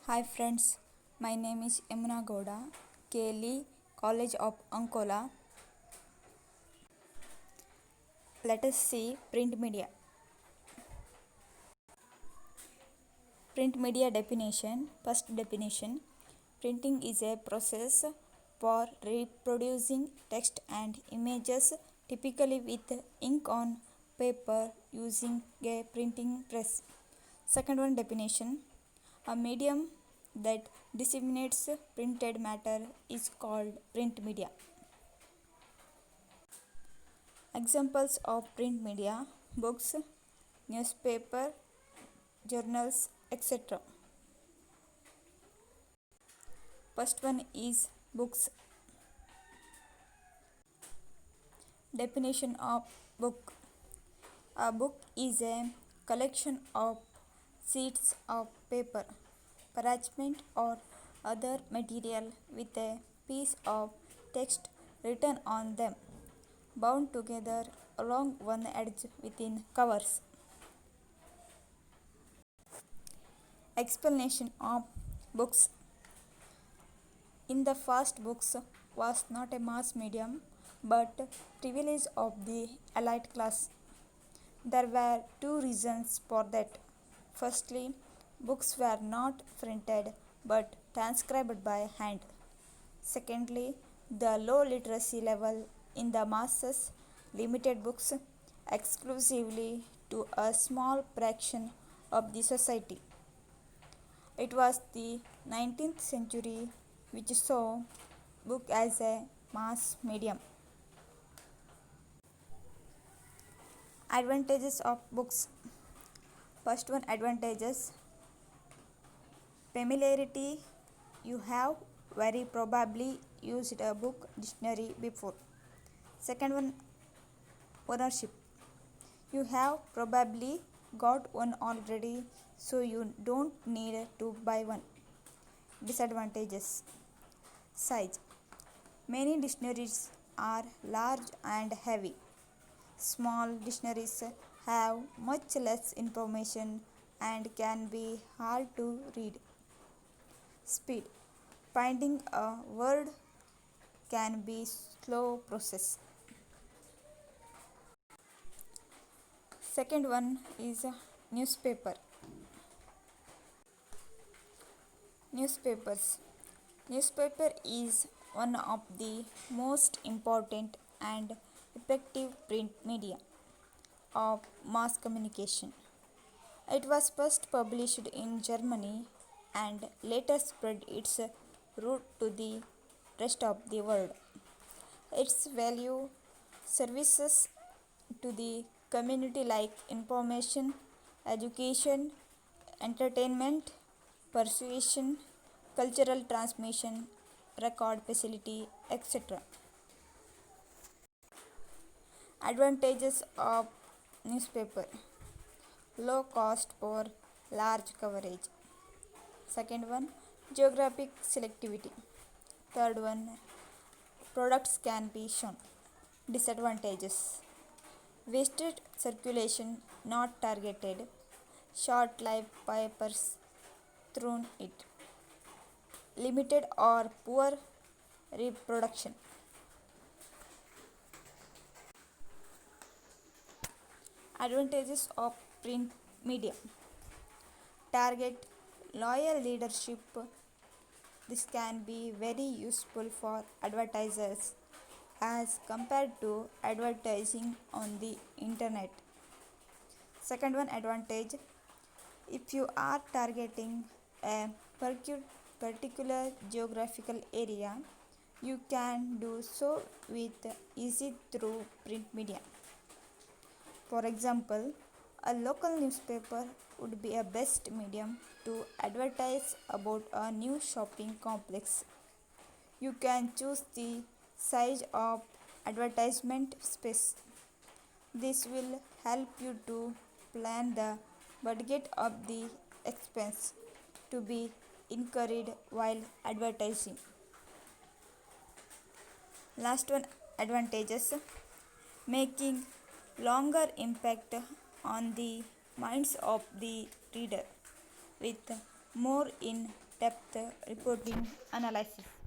Hi friends, my name is Yamuna Gowda, KLE College of Ankola. Let us see print media. Print media definition. First definition: printing is a process for reproducing text and images, typically with ink on paper using a printing press. Second one definition: a medium that disseminates printed matter is called print media. Examples of print media: books, newspaper, journals, etc. First one is books. Definition of book: a book is a collection of sheets of paper, parchment, or other material with a piece of text written on them, bound together along one edge within covers. Explanation of books: in the first, books was not a mass medium but privilege of the elite class. There were two reasons for that. Firstly, books were not printed but transcribed by hand. Secondly, the low literacy level in the masses limited books exclusively to a small fraction of the society. It was the 19th century which saw book as a mass medium. Advantages of books. First one, advantages: familiarity. You have very probably used a book dictionary before. Second one, ownership. You have probably got one already, so you don't need to buy one. Disadvantages: size. Many dictionaries are large and heavy. Small dictionaries have much less information and can be hard to read. Speed. Finding a word can be slow process. Second one is newspaper. Newspapers. Newspaper is one of the most important and effective print media of mass communication. It was first published in Germany and later spread its route to the rest of the world. Its value services to the community like information, education, entertainment, persuasion, cultural transmission, record facility, etc. Advantages of newspaper: low cost for large coverage. Second one, geographic selectivity. Third one, products can be shown. Disadvantages: wasted circulation, not targeted, short life papers thrown it, limited or poor reproduction. Advantages of print media: target loyal leadership. This can be very useful for advertisers as compared to advertising on the internet. Second one, advantage: if you are targeting a particular geographical area, you can do so with easy through print media. For example, a local newspaper would be a best medium to advertise about a new shopping complex. You can choose the size of advertisement space. This will help you to plan the budget of the expense to be incurred while advertising. Last one, advantages: making longer impact on the minds of the reader with more in depth reporting analysis.